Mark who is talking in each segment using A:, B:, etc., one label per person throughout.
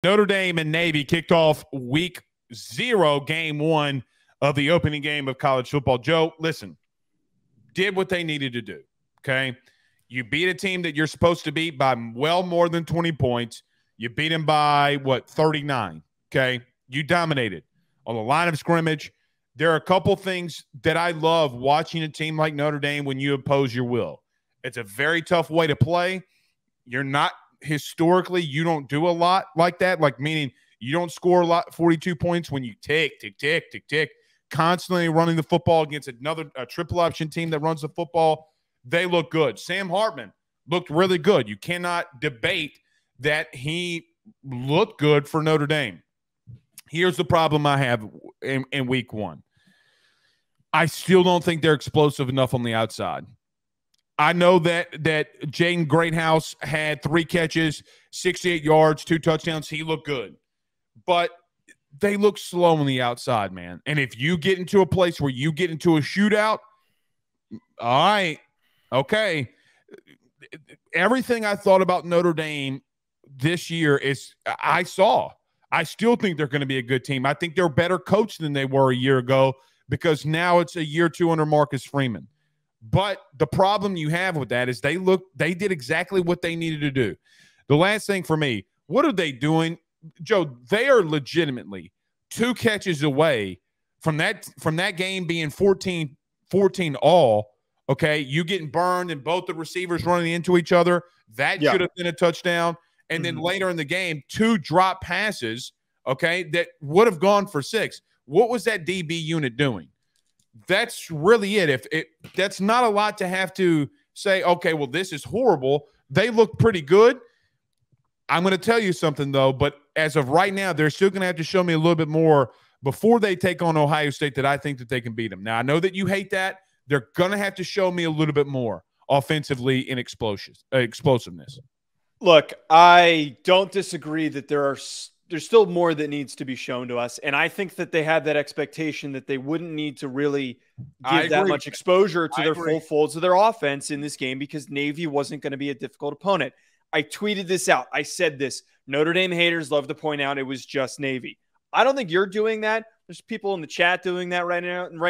A: Notre Dame and Navy kicked off week 0, game 1 of the opening game of college football. Joe, listen, did what they needed to do, okay? You beat a team that you're supposed to beat by well more than 20 points. You beat them by, 39, okay? You dominated on the line of scrimmage. There are a couple things that I love watching a team like Notre Dame when you impose your will. It's a very tough way to play. You're not historically, you don't do a lot like that, like meaning you don't score a lot, 42 points when you tick, constantly running the football against a triple option team that runs the football. They look good. Sam Hartman looked really good. You cannot debate that he looked good for Notre Dame. Here's the problem I have in week 1. I still don't think they're explosive enough on the outside. I know that Jaden Greathouse had 3 catches, 68 yards, 2 touchdowns. He looked good. But they look slow on the outside, man. And if you get into a place where you get into a shootout, all right, okay. Everything I thought about Notre Dame this year is I saw. I still think they're going to be a good team. I think they're better coached than they were a year ago because now it's a year 2 under Marcus Freeman. But the problem you have with that is they did exactly what they needed to do. The last thing for me, what are they doing? Joe, they are legitimately 2 catches away from that game being 14 all. Okay, you getting burned and both the receivers running into each other. That should have been a touchdown. And then later in the game, 2 drop passes, okay, that would have gone for 6. What was that DB unit doing? That's really it. That's not a lot to have to say, okay, well, this is horrible. They look pretty good. I'm going to tell you something, though, but as of right now, they're still going to have to show me a little bit more before they take on Ohio State that I think that they can beat them. Now, I know that you hate that. They're going to have to show me a little bit more offensively in explosiveness.
B: Look, I don't disagree that there's still more that needs to be shown to us. And I think that they had that expectation that they wouldn't need to really give that much exposure to their full folds of their offense in this game because Navy wasn't going to be a difficult opponent. I tweeted this out. I said this. Notre Dame haters love to point out it was just Navy. I don't think you're doing that. There's people in the chat doing that right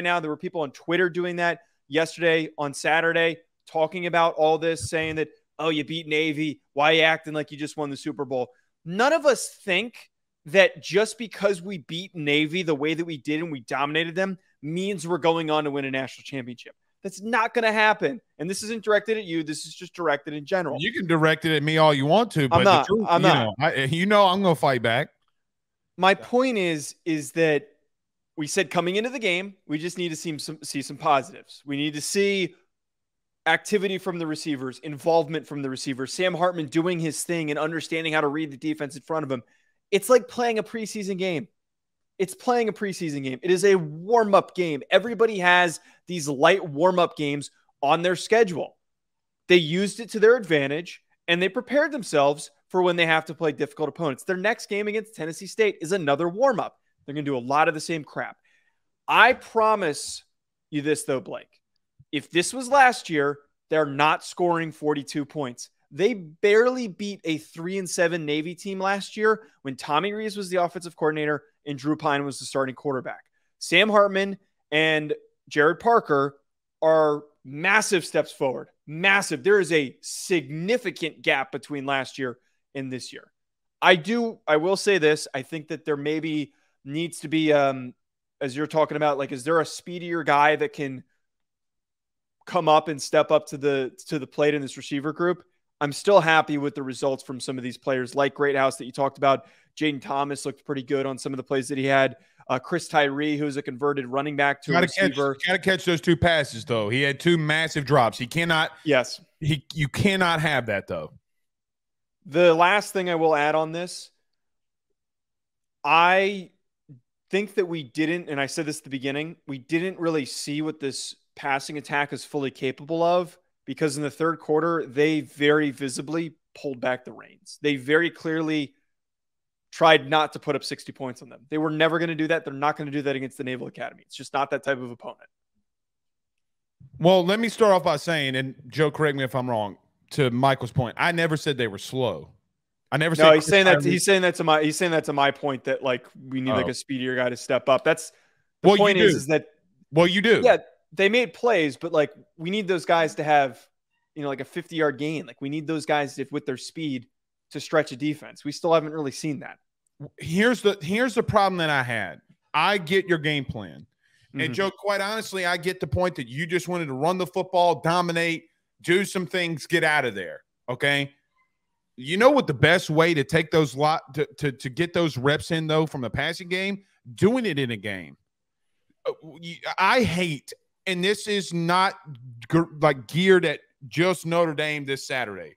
B: now. There were people on Twitter doing that yesterday, on Saturday, talking about all this, saying that, oh, you beat Navy. Why are you acting like you just won the Super Bowl? None of us think that just because we beat Navy the way that we did and we dominated them means we're going on to win a national championship. That's not going to happen. And this isn't directed at you. This is just directed in general.
A: You can direct it at me all you want to, but I'm not. I'm going to fight back.
B: My point is that we said coming into the game, we just need to see some positives. We need to see activity from the receivers, involvement from the receivers, Sam Hartman doing his thing and understanding how to read the defense in front of him. It's like playing a preseason game. It's playing a preseason game. It is a warm-up game. Everybody has these light warm-up games on their schedule. They used it to their advantage, and they prepared themselves for when they have to play difficult opponents. Their next game against Tennessee State is another warm-up. They're going to do a lot of the same crap. I promise you this, though, Blake. If this was last year, they're not scoring 42 points. They barely beat a 3-7 Navy team last year when Tommy Rees was the offensive coordinator and Drew Pine was the starting quarterback. Sam Hartman and Jared Parker are massive steps forward. Massive. There is a significant gap between last year and this year. I will say this. I think that there maybe needs to be, as you're talking about, like, is there a speedier guy that can come up and step up to the plate in this receiver group? I'm still happy with the results from some of these players like Greathouse that you talked about. Jaden Thomas looked pretty good on some of the plays that he had. Chris Tyree, who's a converted running back to a receiver.
A: Got to catch those 2 passes, though. He had 2 massive drops. He cannot.
B: Yes.
A: You cannot have that, though.
B: The last thing I will add on this, I think that we didn't, and I said this at the beginning, we didn't really see what this passing attack is fully capable of, because in the third quarter, they very visibly pulled back the reins. They very clearly tried not to put up 60 points on them. They were never going to do that. They're not going to do that against the Naval Academy. It's just not that type of opponent.
A: Well, let me start off by saying, and Joe, correct me if I'm wrong, to Michael's point, I never said they were slow. I never
B: No,
A: said
B: he's saying that. He's saying that to my point that like we need like a speedier guy to step up. That's the point is that.
A: Well, you do.
B: Yeah, they made plays, but like we need those guys to have, like a 50-yard gain. Like we need those guys with their speed to stretch a defense. We still haven't really seen that.
A: Here's the problem that I had. I get your game plan. And Joe, quite honestly, I get the point that you just wanted to run the football, dominate, do some things, get out of there. Okay. You know what the best way to take those to get those reps in though from the passing game? Doing it in a game. I hate, and this is not like geared at just Notre Dame this Saturday.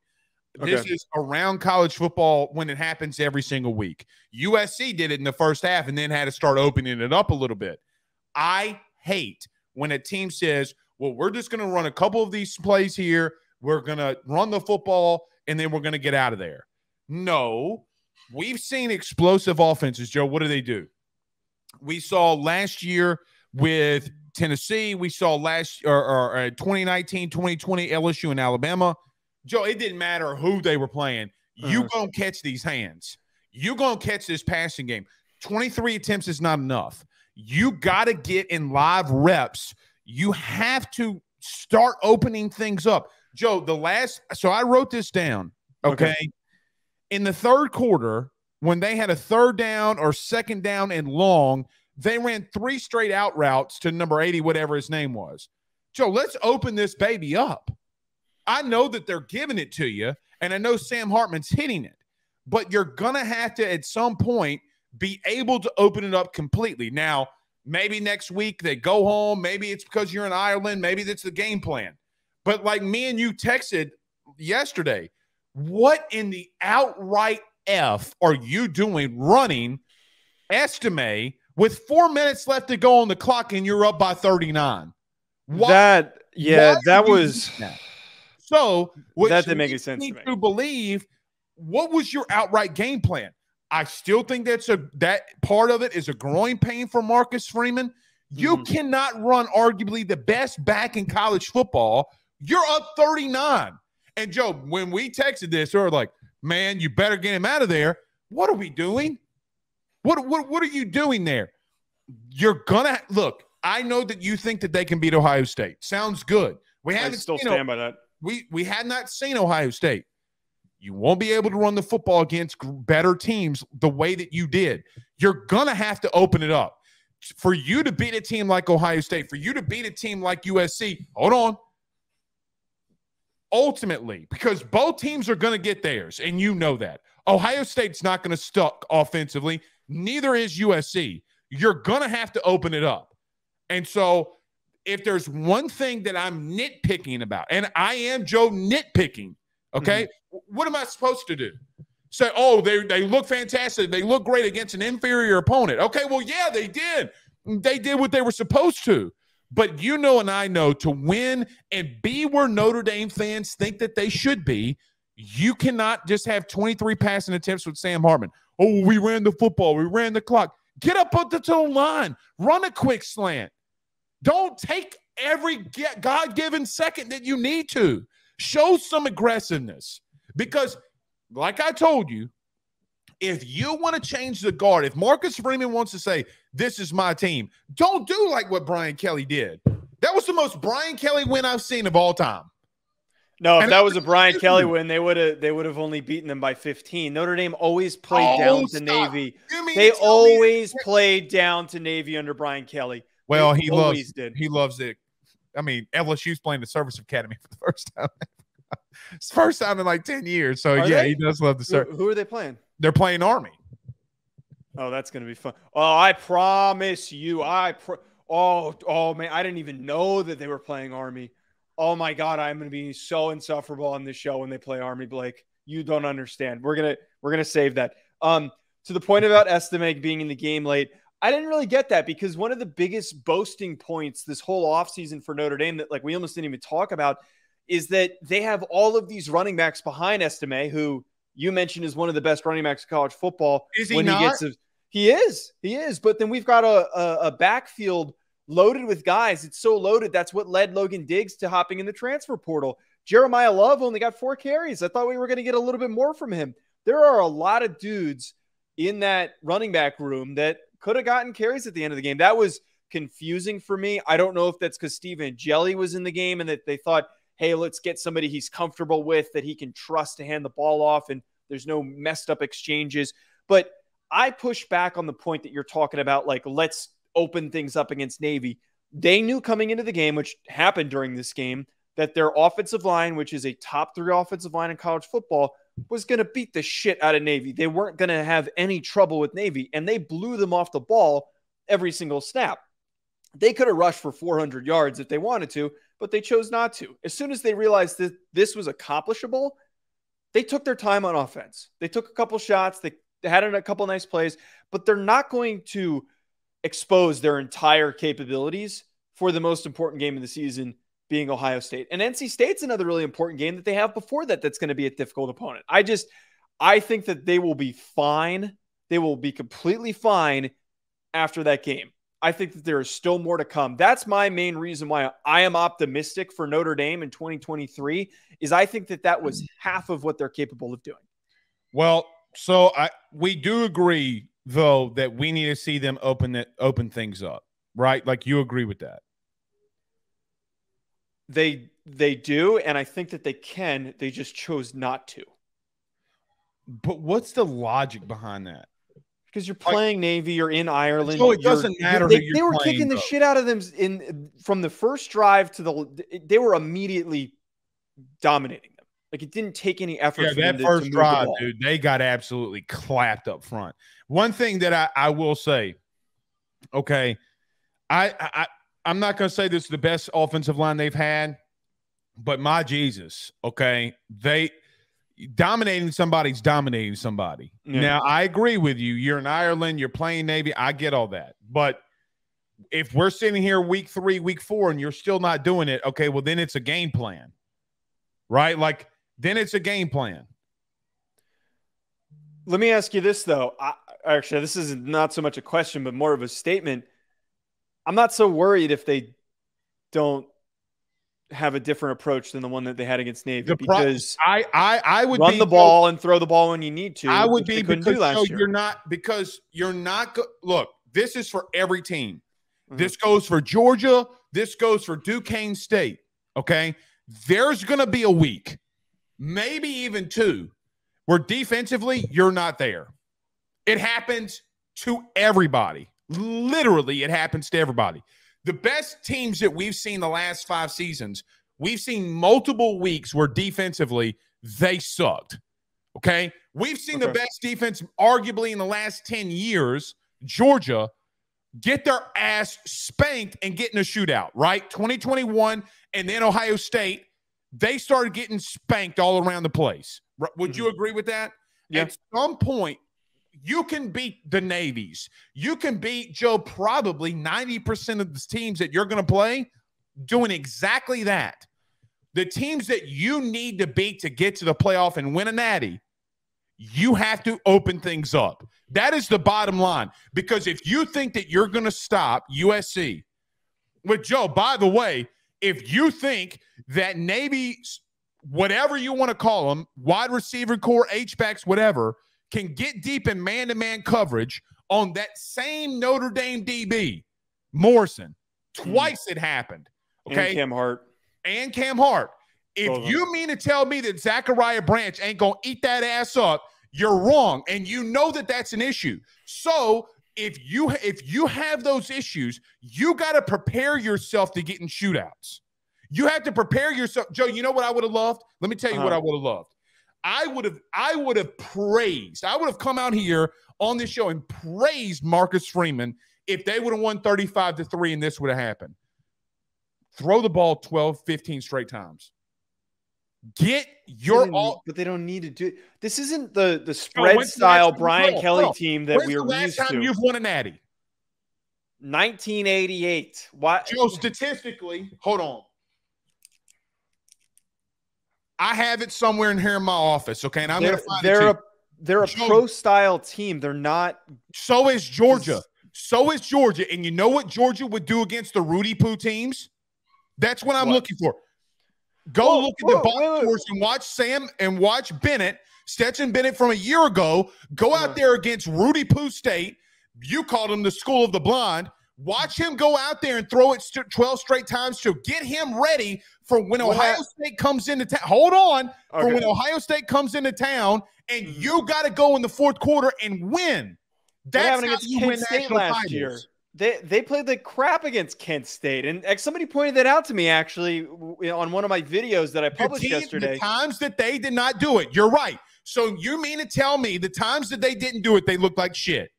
A: This is around college football when it happens every single week. USC did it in the first half and then had to start opening it up a little bit. I hate when a team says, well, we're just going to run a couple of these plays here. We're going to run the football, and then we're going to get out of there. No, we've seen explosive offenses, Joe. What do? We saw last year with Tennessee. We saw last or 2019, 2020, LSU and Alabama. Joe, it didn't matter who they were playing. You're going to catch these hands. You're going to catch this passing game. 23 attempts is not enough. You got to get in live reps. You have to start opening things up. Joe, so I wrote this down, okay? In the third quarter, when they had a third down or second down and long, they ran 3 straight out routes to number 80, whatever his name was. Joe, let's open this baby up. I know that they're giving it to you, and I know Sam Hartman's hitting it, but you're going to have to, at some point, be able to open it up completely. Now, maybe next week they go home. Maybe it's because you're in Ireland. Maybe that's the game plan. But like me and you texted yesterday, what in the outright F are you doing running Estime with 4 minutes left to go on the clock and you're up by 39? That
B: was –
A: So
B: that didn't make any sense to me.
A: To believe, what was your outright game plan? I still think that part of it is a growing pain for Marcus Freeman. You cannot run arguably the best back in college football. You're up 39. And Joe, when we texted this, they were like, man, you better get him out of there. What are we doing? What are you doing there? You're gonna look. I know that you think that they can beat Ohio State. Sounds good.
B: I still stand by that.
A: We had not seen Ohio State. You won't be able to run the football against better teams the way that you did. You're going to have to open it up. For you to beat a team like Ohio State, for you to beat a team like USC, hold on. Ultimately, because both teams are going to get theirs, and you know that. Ohio State's not going to stuck offensively. Neither is USC. You're going to have to open it up. And so if there's one thing that I'm nitpicking about, and I am, Joe, nitpicking, okay, what am I supposed to do? Say, oh, they look fantastic. They look great against an inferior opponent. Okay, well, yeah, they did. They did what they were supposed to. But you know and I know to win and be where Notre Dame fans think that they should be, you cannot just have 23 passing attempts with Sam Hartman. Oh, we ran the football. We ran the clock. Get up at the line. Run a quick slant. Don't take every God-given second that you need to. Show some aggressiveness. Because, like I told you, if you want to change the guard, if Marcus Freeman wants to say, this is my team, don't do like what Brian Kelly did. That was the most Brian Kelly win I've seen of all time.
B: No, if that was a Brian Kelly win, they would have only beaten them by 15. Notre Dame always played down to Navy. They always played down to Navy under Brian Kelly.
A: Well, he loves it. I mean, LSU's playing the Service Academy for the first time. It's first time in like 10 years. So, he does love the service.
B: Who are they playing?
A: They're playing Army.
B: Oh, that's going to be fun. Oh, I promise you. Oh, man. I didn't even know that they were playing Army. Oh, my God. I'm going to be so insufferable on this show when they play Army, Blake. You don't understand. We're gonna save that. To the point about Estime being in the game late, I didn't really get that because one of the biggest boasting points this whole offseason for Notre Dame that like we almost didn't even talk about is that they have all of these running backs behind Estime, who you mentioned is one of the best running backs in college football.
A: Is he not?
B: He is. But then we've got a backfield loaded with guys. It's so loaded. That's what led Logan Diggs to hopping in the transfer portal. Jeremiah Love only got 4 carries. I thought we were going to get a little bit more from him. There are a lot of dudes in that running back room that could have gotten carries at the end of the game. That was confusing for me. I don't know if that's because Steve Angeli was in the game and that they thought, hey, let's get somebody he's comfortable with that he can trust to hand the ball off and there's no messed up exchanges. But I push back on the point that you're talking about, like, let's open things up against Navy. They knew coming into the game, which happened during this game, that their offensive line, which is a top 3 offensive line in college football, was going to beat the shit out of Navy. They weren't going to have any trouble with Navy, and they blew them off the ball every single snap. They could have rushed for 400 yards if they wanted to, but they chose not to. As soon as they realized that this was accomplishable, they took their time on offense. They took a couple shots. They had a couple nice plays, but they're not going to expose their entire capabilities for the most important game of the season, being Ohio State. And NC State's another really important game that they have before that that's going to be a difficult opponent. I think that they will be fine. They will be completely fine after that game. I think that there is still more to come. That's my main reason why I am optimistic for Notre Dame in 2023, is I think that that was half of what they're capable of doing.
A: Well, so we do agree, though, that we need to see them open things up, right? Like, you agree with that?
B: They do, and I think that they can. They just chose not to.
A: But what's the logic behind that?
B: Because you're playing Navy, you're in Ireland.
A: So it doesn't matter.
B: They were kicking the shit out of them from the first drive to they were immediately dominating them. Like, it didn't take any effort.
A: Yeah,
B: for
A: that
B: them
A: first
B: to
A: drive, dude, they got absolutely clapped up front. One thing that I will say, okay, I'm not going to say this is the best offensive line they've had, but my Jesus, okay, dominating somebody's dominating somebody. Yeah. Now, I agree with you. You're in Ireland. You're playing Navy. I get all that. But if we're sitting here week 3, week 4, and you're still not doing it, okay, well, then it's a game plan, right? Like, then it's a game plan.
B: Let me ask you this, though. Actually, this is not so much a question, but more of a statement. I'm not so worried if they don't have a different approach than the one that they had against Navy, because
A: I would
B: run the ball and throw the ball when you need to.
A: I would be, because you're not look, this is for every team. Mm-hmm. This goes for Georgia. This goes for Duquesne State. Okay. There's going to be a week, maybe even 2, where defensively you're not there. It happens to everybody. Literally, it happens to everybody. The best teams that we've seen the last 5 seasons, we've seen multiple weeks where defensively they sucked. Okay? We've seen the best defense arguably in the last 10 years, Georgia, get their ass spanked and get in a shootout, right? 2021, and then Ohio State, they started getting spanked all around the place. Would you agree with that? Yeah. At some point, you can beat the Navies. You can beat, Joe, probably 90% of the teams that you're going to play doing exactly that. The teams that you need to beat to get to the playoff and win a natty, you have to open things up. That is the bottom line. Because if you think that you're going to stop USC, with Joe, by the way, if you think that Navy, whatever you want to call them, wide receiver core, H-backs, whatever, can get deep in man-to-man coverage on that same Notre Dame DB, Morrison. Twice it happened. Okay. And Cam Hart. If you mean to tell me that Zachariah Branch ain't going to eat that ass up, you're wrong. And you know that that's an issue. So if you have those issues, you got to prepare yourself to get in shootouts. You have to prepare yourself. Joe, you know what I would have loved? Let me tell you what I would have loved. I would have praised. I would have come out here on this show and praised Marcus Freeman if they would have won 35-3 and this would have happened. Throw the ball 12, 15 straight times. Get your all,
B: but they don't need to do it. This isn't the spread style Brian Kelly team that we were used to.
A: When's the last time you've won a natty?
B: 1988. Why?
A: Joe, statistically, hold on. I have it somewhere in here in my office, okay? And I'm going to find it.
B: They're a pro-style team. They're not.
A: So is Georgia. So is Georgia. And you know what Georgia would do against the Rudy Poo teams? That's what I'm looking for. Go look at the box scores and watch Sam and watch Bennett Stetson Bennett from a year ago. Go out there against Rudy Poo State. You called him the school of the blind. Watch him go out there and throw it 12 straight times to get him ready for when Ohio State comes into town. Hold on. For when Ohio State comes into town, and you got to go in the fourth quarter and win. That's how you win national titles. Year.
B: They played the crap against Kent State. And somebody pointed that out to me, actually, on one of my videos that I published yesterday.
A: The times that they did not do it. You're right. So you mean to tell me the times that they didn't do it, they looked like shit?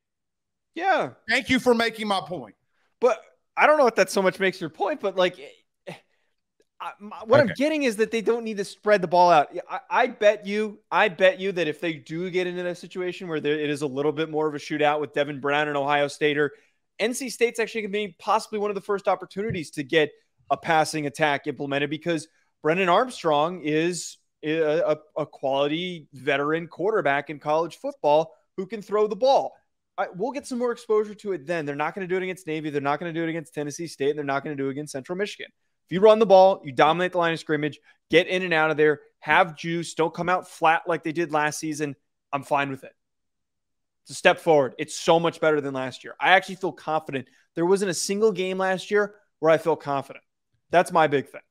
B: Yeah.
A: Thank you for making my point.
B: But I don't know if that so much makes your point, but like what I'm getting is that they don't need to spread the ball out. I bet you that if they do get into that situation where it is a little bit more of a shootout with Devin Brown and Ohio State, or NC State's actually going to be possibly one of the first opportunities to get a passing attack implemented, because Brennan Armstrong is a quality veteran quarterback in college football who can throw the ball. We'll get some more exposure to it then. They're not going to do it against Navy. They're not going to do it against Tennessee State. And they're not going to do it against Central Michigan. If you run the ball, you dominate the line of scrimmage, get in and out of there, have juice, don't come out flat like they did last season, I'm fine with it. It's a step forward. It's so much better than last year. I actually feel confident. There wasn't a single game last year where I felt confident. That's my big thing.